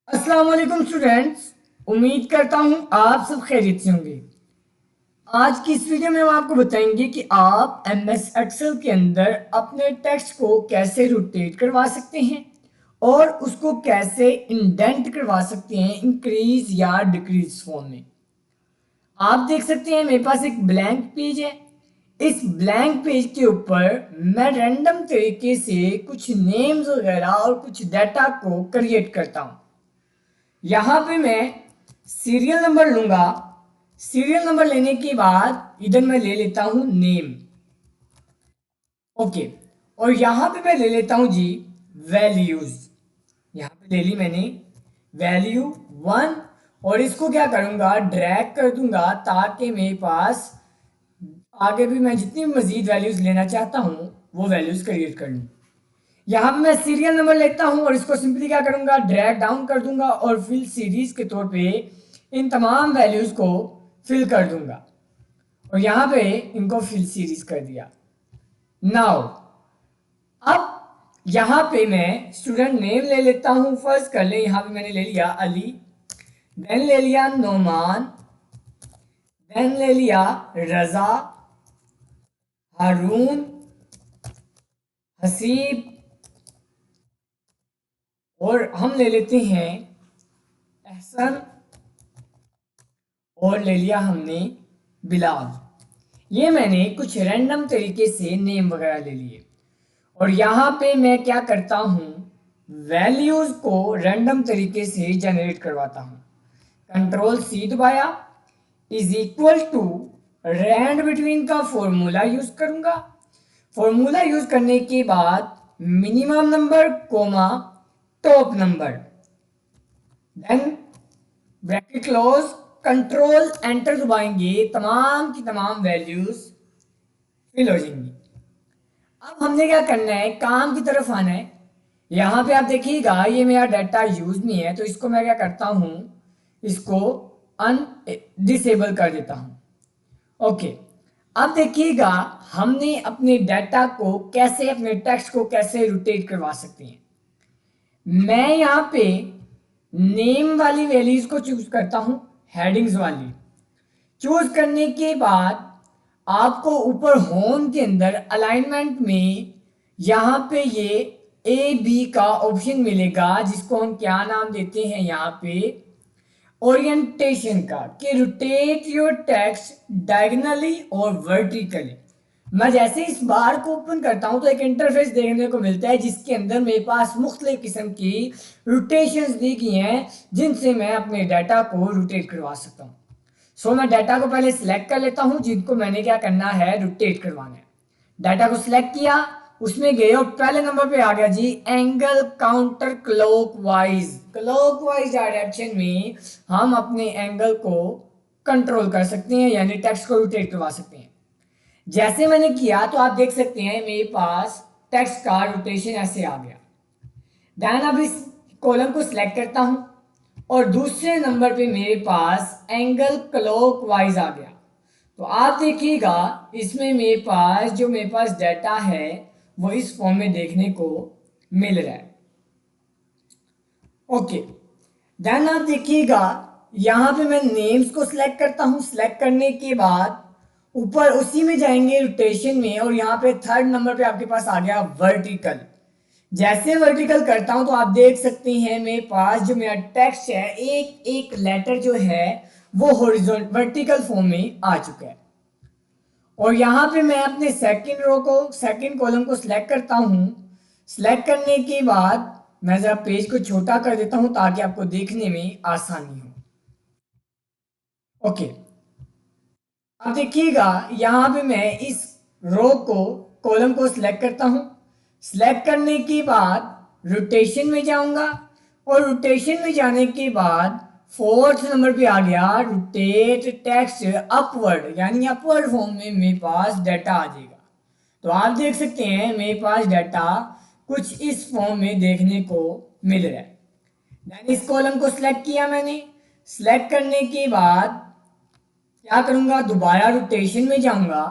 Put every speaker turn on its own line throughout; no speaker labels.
अस्सलाम वालेकुम स्टूडेंट्स। उम्मीद करता हूँ आप सब खैरियत से होंगे। आज की इस वीडियो में हम आपको बताएंगे कि आप एमएस एक्सेल के अंदर अपने टेक्स्ट को कैसे रोटेट करवा सकते हैं और उसको कैसे इंडेंट करवा सकते हैं इंक्रीज या डिक्रीज फॉर्म में। आप देख सकते हैं मेरे पास एक ब्लैंक पेज है। इस ब्लैंक पेज के ऊपर मैं रैंडम तरीके से कुछ नेम्स वगैरह और कुछ डाटा को क्रिएट करता हूँ। यहाँ पे मैं सीरियल नंबर लूंगा। सीरियल नंबर लेने के बाद इधर मैं ले लेता हूँ नेम। ओके। और यहाँ पे मैं ले लेता हूँ जी वैल्यूज। यहाँ पे ले ली मैंने वैल्यू 1 और इसको क्या करूँगा ड्रैग कर दूंगा ताकि मेरे पास आगे भी मैं जितनी मजीद वैल्यूज लेना चाहता हूँ वो वैल्यूज क्रिएट कर लूँ। यहाँ पे मैं सीरियल नंबर लेता हूँ और इसको सिंपली क्या करूँगा ड्रैग डाउन कर दूंगा और फिल सीरीज के तौर पे इन तमाम वैल्यूज को फिल कर दूंगा और यहाँ पे इनको फिल सीरीज कर दिया। नाउ अब यहाँ पे मैं स्टूडेंट नेम ले लेता हूँ। फर्स्ट कर ले, यहाँ पे मैंने ले लिया अली, देन ले लिया नोमान, देन ले लिया रजा, हारून, हसीब और हम ले लेते हैं एहसन और ले लिया हमने बिलाल। ये मैंने कुछ रैंडम तरीके से नेम वगैरह ले लिए और यहाँ पे मैं क्या करता हूँ वैल्यूज को रैंडम तरीके से जनरेट करवाता हूँ। कंट्रोल सी दबाया, is equal to rand between का फॉर्मूला यूज करूंगा। फॉर्मूला यूज करने के बाद minimum number comma top number, then bracket close, control enter दबाएंगे, तमाम की तमाम वैल्यूज फिल हो जाएंगी। अब हमने क्या करना है काम की तरफ आना है। यहाँ पे आप देखिएगा ये मेरा डाटा यूज नहीं है तो इसको मैं क्या करता हूँ इसको अन डिसेबल कर देता हूँ। ओके। अब देखिएगा हमने अपने डाटा को कैसे अपने टेक्स्ट को कैसे रोटेट करवा सकते हैं। मैं यहाँ पे नेम वाली वैल्यूज को चूज करता हूँ, हेडिंग्स वाली। चूज करने के बाद आपको ऊपर होम के अंदर अलाइनमेंट में यहाँ पे ये ए बी का ऑप्शन मिलेगा जिसको हम क्या नाम देते हैं यहाँ पे ओरिएंटेशन का, कि रोटेट योर टेक्स्ट डायगनली और वर्टिकली। मैं जैसे इस बार को ओपन करता हूं तो एक इंटरफेस देखने को मिलता है जिसके अंदर मेरे पास मुख्तलिफ किस्म की रोटेशंस दी गई हैं जिनसे मैं अपने डाटा को रोटेट करवा सकता हूं। सो मैं डाटा को पहले सिलेक्ट कर लेता हूं जिनको मैंने क्या करना है रोटेट करवाना है। डाटा को सिलेक्ट किया, उसमें गए और पहले नंबर पे आ गया जी angle counter clockwise. Clockwise direction में हम अपने एंगल को कंट्रोल कर सकते हैं यानी टेक्स्ट को रोटेट करवा सकते हैं। जैसे मैंने किया तो आप देख सकते हैं मेरे पास टेक्स्ट का रोटेशन ऐसे आ गया। देन अब इस कॉलम को सिलेक्ट करता हूं और दूसरे नंबर पे मेरे पास एंगल क्लॉकवाइज आ गया। तो आप देखिएगा इसमें मेरे पास डाटा है वो इस फॉर्म में देखने को मिल रहा है। ओके। देन आप देखिएगा यहाँ पे मैं नेम्स को सिलेक्ट करता हूँ। सिलेक्ट करने के बाद ऊपर उसी में जाएंगे रोटेशन में और यहाँ पे थर्ड नंबर पे आपके पास आ गया वर्टिकल। जैसे वर्टिकल करता हूं तो आप देख सकते हैं मेरे पास जो मेरा टेक्स्ट है एक एक लेटर जो है वो हॉरिजॉन्टल वर्टिकल फॉर्म में आ चुका है। और यहाँ पे मैं अपने सेकंड कॉलम को सिलेक्ट करता हूँ। सिलेक्ट करने के बाद मैं जरा पेज को छोटा कर देता हूँ ताकि आपको देखने में आसानी हो। ओके। अब देखिएगा यहाँ पे मैं इस कॉलम को सिलेक्ट करता हूँ। सिलेक्ट करने के बाद रोटेशन में जाऊंगा और रोटेशन में जाने के बाद फोर्थ नंबर पे आ गया रोटेट टेक्स्ट अपवर्ड, यानी अपवर्ड फॉर्म में मेरे पास डाटा आ जाएगा। तो आप देख सकते हैं मेरे पास डाटा कुछ इस फॉर्म में देखने को मिल रहा है। देन इस कॉलम को सिलेक्ट किया मैंने। सिलेक्ट करने के बाद क्या करूंगा दोबारा रोटेशन में जाऊंगा।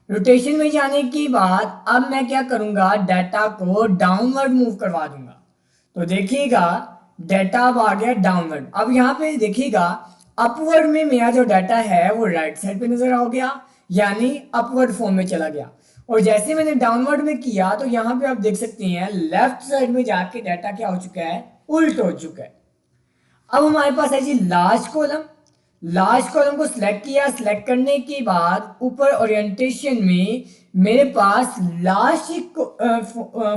रोटेशन में जाने के बाद अब मैं क्या करूंगा डाटा को डाउनवर्ड मूव करवा दूंगा। तो देखिएगा डाटा अब आ गया डाउनवर्ड। अब यहाँ पे देखिएगा अपवर्ड में मेरा जो डाटा है वो राइट साइड पे नजर आ गया, यानी अपवर्ड फॉर्म में चला गया। और जैसे मैंने डाउनवर्ड में किया तो यहाँ पे आप देख सकते हैं लेफ्ट साइड में जाके डाटा क्या हो चुका है, उल्ट हो चुका है। अब हमारे पास है जी लास्ट कॉलम। लास्ट कॉलम को सिलेक्ट किया, सिलेक्ट करने के बाद ऊपर ओरिएंटेशन में मेरे पास लास्ट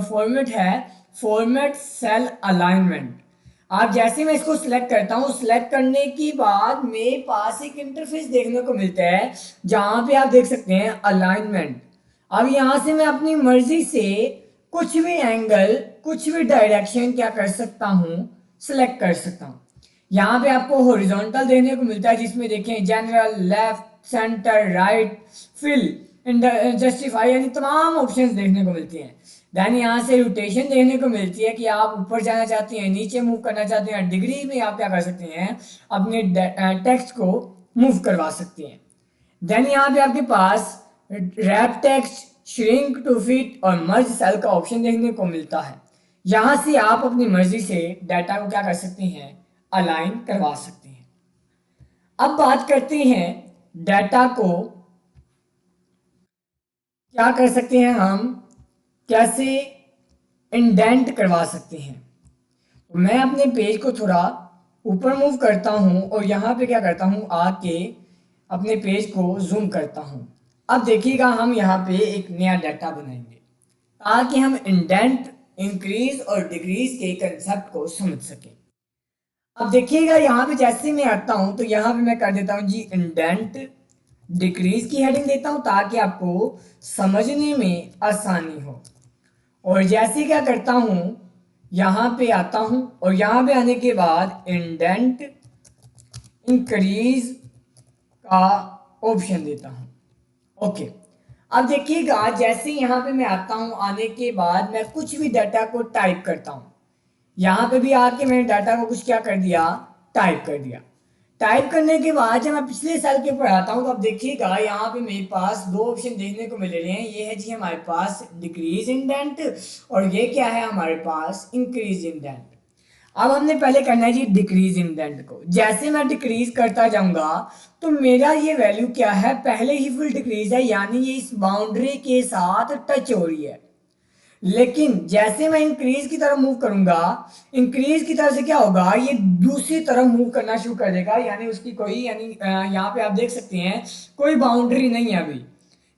फॉर्मेट है, फॉर्मेट सेल अलाइनमेंट। आप जैसे मैं इसको सिलेक्ट करता हूँ, सिलेक्ट करने के बाद मेरे पास एक इंटरफेस देखने को मिलता है जहां पे आप देख सकते हैं अलाइनमेंट। अब यहां से मैं अपनी मर्जी से कुछ भी एंगल, कुछ भी डायरेक्शन क्या कर सकता हूं, सिलेक्ट कर सकता हूं। यहाँ पे आपको हॉरिजॉन्टल देखने को मिलता है जिसमें देखें general, left, centre, right, fill, justify, यानी तमाम ऑप्शंस देखने को मिलती हैं। देन यहाँ से रोटेशन देखने को मिलती है कि आप ऊपर जाना चाहते हैं, नीचे मूव करना चाहते हैं, डिग्री में आप क्या कर सकते हैं, अपने टेक्स्ट को मूव करवा सकते हैं। देन यहाँ पे आपके पास wrap text, shrink to fit और मर्ज सेल का ऑप्शन देखने को मिलता है। यहाँ से आप अपनी मर्जी से डाटा को क्या कर सकते हैं, अलाइन करवा सकते हैं। अब बात करते हैं डाटा को क्या कर सकते हैं, हम कैसे इंडेंट करवा सकते हैं। तो मैं अपने पेज को थोड़ा ऊपर मूव करता हूं और यहाँ पे क्या करता हूं, आके अपने पेज को जूम करता हूं। अब देखिएगा हम यहाँ पे एक नया डाटा बनाएंगे ताकि हम इंडेंट, इंक्रीज और डिक्रीज के कंसेप्ट को समझ सकें। अब देखिएगा यहाँ पे जैसे मैं आता हूं तो यहाँ पे मैं कर देता हूं जी इंडेंट डिक्रीज की हेडिंग देता हूं ताकि आपको समझने में आसानी हो। और जैसे क्या करता हूं, यहाँ पे आता हूं और यहाँ पे आने के बाद इंडेंट इंक्रीज का ऑप्शन देता हूं। ओके, अब देखिएगा जैसे यहाँ पे मैं आता हूं, आने के बाद मैं कुछ भी डाटा को टाइप करता हूं। यहाँ पे भी आके मैंने डाटा को कुछ क्या कर दिया, टाइप कर दिया। टाइप करने के बाद जब मैं पिछले साल के ऊपर आता हूँ तो अब देखिएगा यहाँ पे मेरे पास दो ऑप्शन देखने को मिल रहे हैं। ये है जी हमारे पास डिक्रीज इंडेंट और ये क्या है हमारे पास इंक्रीज इंडेंट। अब हमने पहले करना है जी डिक्रीज इंडेंट को। जैसे मैं डिक्रीज करता जाऊंगा तो मेरा ये वैल्यू क्या है, पहले ही फुल डिक्रीज है, यानी ये इस बाउंड्री के साथ टच हो रही है। लेकिन जैसे मैं इंक्रीज की तरफ मूव करूंगा, इंक्रीज की तरफ से क्या होगा, ये दूसरी तरफ मूव करना शुरू कर देगा, यानी उसकी कोई, यानी यहाँ पे आप देख सकते हैं कोई बाउंड्री नहीं है अभी।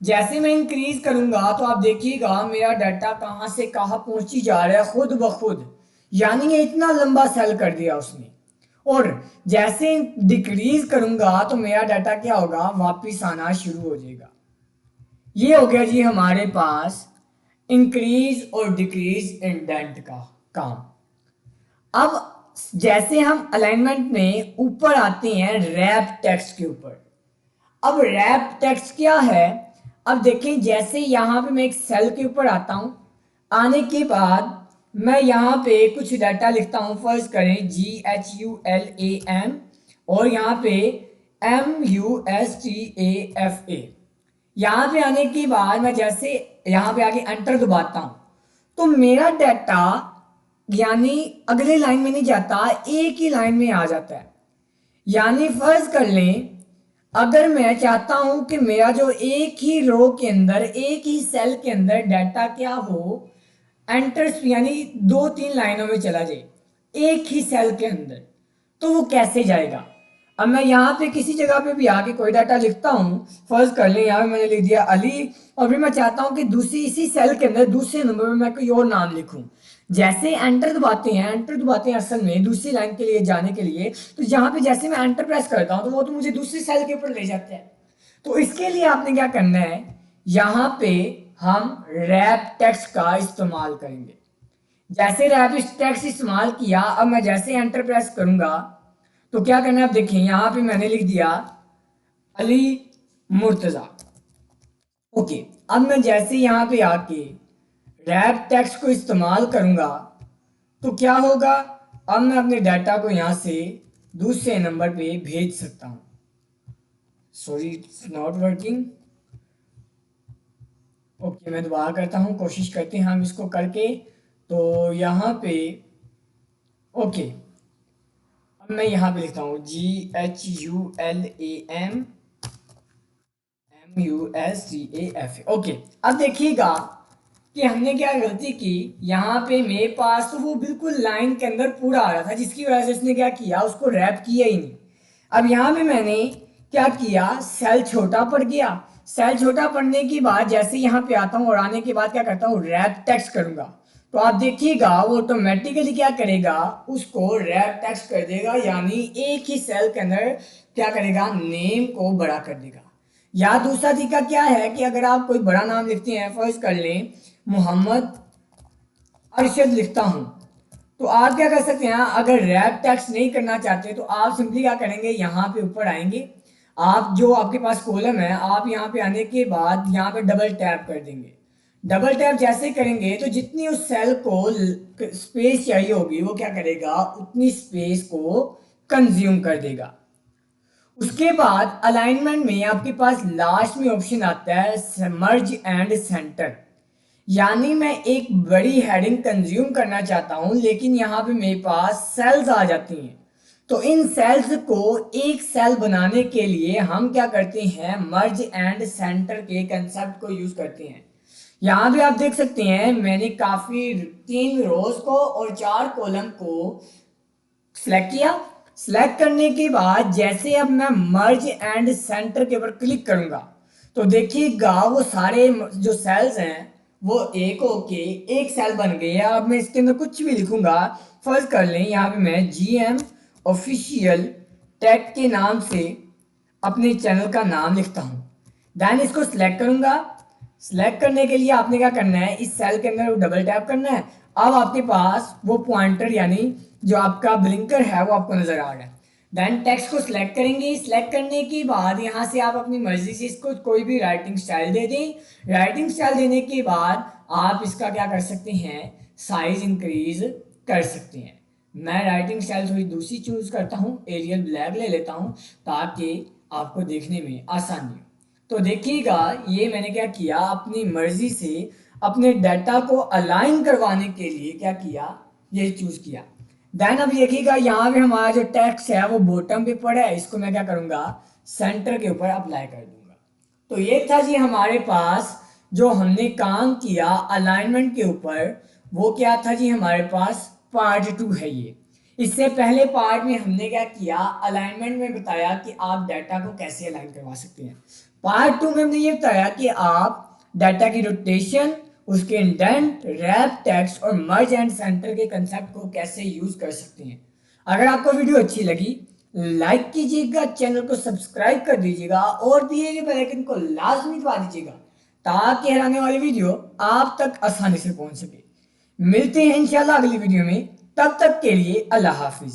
जैसे मैं इंक्रीज करूंगा तो आप देखिएगा मेरा डाटा कहाँ से कहाँ पहुंची जा रहा है खुद ब खुद, यानी ये इतना लंबा सेल कर दिया उसने। और जैसे डिक्रीज करूंगा तो मेरा डाटा क्या होगा, वापिस आना शुरू हो जाएगा। ये हो गया जी हमारे पास इंक्रीज और डिक्रीज इंडेंट का काम। अब जैसे हम अलाइनमेंट में ऊपर आते हैं रैप टेक्स्ट के ऊपर। अब रैप टेक्स्ट क्या है, अब देखें जैसे यहां पे मैं एक सेल के ऊपर आता हूं, आने के बाद मैं यहां पे कुछ डाटा लिखता हूं। फर्स्ट करें GHULAM और यहां पे MUSTAFA। यहाँ पे आने के बाद मैं जैसे यहाँ पे आके एंटर दबाता हूँ तो मेरा डाटा यानी अगले लाइन में नहीं जाता, एक ही लाइन में आ जाता है। यानी फर्ज कर लें अगर मैं चाहता हूं कि मेरा जो एक ही रो के अंदर, एक ही सेल के अंदर डाटा क्या हो, एंटर यानी दो तीन लाइनों में चला जाए एक ही सेल के अंदर, तो वो कैसे जाएगा। अब मैं यहाँ पे किसी जगह पे भी आके कोई डाटा लिखता हूँ, फर्ज कर लें यहाँ पे मैंने लिख दिया अली, और फिर मैं चाहता हूँ कि दूसरी इसी सेल के अंदर दूसरे नंबर में मैं कोई और नाम लिखूँ। जैसे एंटर दबाते हैं, एंटर दबाते हैं असल में दूसरी लाइन के लिए जाने के लिए, तो यहाँ पे जैसे मैं एंटर प्रेस करता हूँ तो वो तो मुझे दूसरी सेल के ऊपर ले जाते हैं। तो इसके लिए आपने क्या करना है, यहाँ पे हम रैप टेक्स्ट का इस्तेमाल करेंगे। जैसे रैप टेक्स्ट इस्तेमाल किया, अब मैं जैसे एंटर प्रेस करूंगा तो क्या करना है, आप देखें यहाँ पे मैंने लिख दिया अली मुर्तजा। ओके, अब मैं जैसे यहाँ पे आके रैप टेक्स्ट को इस्तेमाल करूंगा तो क्या होगा, अब मैं अपने डाटा को यहाँ से दूसरे नंबर पे भेज सकता हूँ। Sorry it's not working. Okay, मैं दोबारा करता हूँ, कोशिश करते हैं हम इसको करके। तो यहाँ पे ओके, मैं यहाँ पे लिखता हूँ GHULAMMUSCAF। ओके, अब देखिएगा कि हमने क्या गलती की, यहाँ पे मेरे पास तो वो बिल्कुल लाइन के अंदर पूरा आ रहा था, जिसकी वजह से इसने क्या किया, उसको रैप किया ही नहीं। अब यहाँ पे मैंने क्या किया, सेल छोटा पड़ गया। सेल छोटा पड़ने के बाद जैसे यहाँ पे आता हूँ और आने के बाद क्या करता हूँ, रैप टेक्स्ट करूंगा। तो आप देखिएगा वो ऑटोमेटिकली क्या करेगा, उसको रैप टेक्स्ट कर देगा, यानी एक ही सेल के अंदर क्या करेगा, नेम को बड़ा कर देगा। या दूसरा तरीका क्या है कि अगर आप कोई बड़ा नाम लिखते हैं, फर्ज कर लें मोहम्मद अरशद लिखता हूं, तो आप क्या कर सकते हैं, अगर रैप टेक्स्ट नहीं करना चाहते तो आप सिंपली क्या करेंगे, यहाँ पे ऊपर आएंगे, आप जो आपके पास कॉलम है, आप यहाँ पे आने के बाद यहाँ पे डबल टैप कर देंगे। डबल टैप जैसे करेंगे तो जितनी उस सेल को स्पेस चाहिए होगी वो क्या करेगा, उतनी स्पेस को कंज्यूम कर देगा। उसके बाद अलाइनमेंट में आपके पास लास्ट में ऑप्शन आता है मर्ज एंड सेंटर, यानी मैं एक बड़ी हेडिंग कंज्यूम करना चाहता हूं लेकिन यहाँ पे मेरे पास सेल्स आ जाती हैं, तो इन सेल्स को एक सेल बनाने के लिए हम क्या करते हैं, मर्ज एंड सेंटर के कंसेप्ट को यूज करते हैं। यहाँ पे आप देख सकते हैं मैंने काफी 3 रोज को और 4 कॉलम को सिलेक्ट किया। सिलेक्ट करने के बाद जैसे अब मैं मर्ज एंड सेंटर के ऊपर क्लिक करूंगा तो देखिएगा वो सारे जो सेल्स हैं वो एक होके एक सेल बन गए हैं। अब मैं इसके अंदर कुछ भी लिखूंगा, फर्ज कर लें यहाँ पे मैं GM ऑफिशियल टेक के नाम से अपने चैनल का नाम लिखता हूँ। देन इसको सिलेक्ट करूंगा। सिलेक्ट करने के लिए आपने क्या करना है, इस सेल के अंदर डबल टैप करना है। अब आपके पास वो पॉइंटर यानी जो आपका ब्लिंकर है वो आपको नजर आ रहा है। देन टेक्स्ट को सिलेक्ट करेंगे। सिलेक्ट करने के बाद यहाँ से आप अपनी मर्जी से इसको कोई भी राइटिंग स्टाइल दे दें। राइटिंग स्टाइल देने के बाद आप इसका क्या कर सकते हैं, साइज इंक्रीज कर सकते हैं। मैं राइटिंग स्टाइल थोड़ी दूसरी चूज करता हूँ, एरियल ब्लैक ले लेता हूँ ताकि आपको देखने में आसानी हो। तो देखिएगा ये मैंने क्या किया, अपनी मर्जी से अपने डाटा को अलाइन करवाने के लिए क्या किया, ये चूज किया। देन अब देखिएगा यहाँ पे हमारा जो टेक्स्ट है वो बॉटम पे पड़ा है, इसको मैं क्या करूंगा, सेंटर के ऊपर अप्लाई कर दूंगा। तो ये था जी हमारे पास जो हमने काम किया अलाइनमेंट के ऊपर, वो क्या था जी, हमारे पास पार्ट 2 है ये। इससे पहले पार्ट में हमने क्या किया, अलाइनमेंट में बताया कि आप डाटा को कैसे अलाइन करवा सकते हैं। पार्ट 2 में हमने ये बताया कि आप डाटा की रोटेशन, उसके इंडेंट, रैप टेक्स्ट और मर्ज एंड सेंटर के कंसेप्ट को कैसे यूज कर सकते हैं। अगर आपको वीडियो अच्छी लगी लाइक कीजिएगा, चैनल को सब्सक्राइब कर दीजिएगा और दिए गए बेल आइकन को लाजमी दबा दीजिएगा ताकि हर आने वाली वीडियो आप तक आसानी से पहुंच सके। मिलते हैं इंशाल्लाह अगली वीडियो में, तब तक के लिए अल्लाह हाफिज।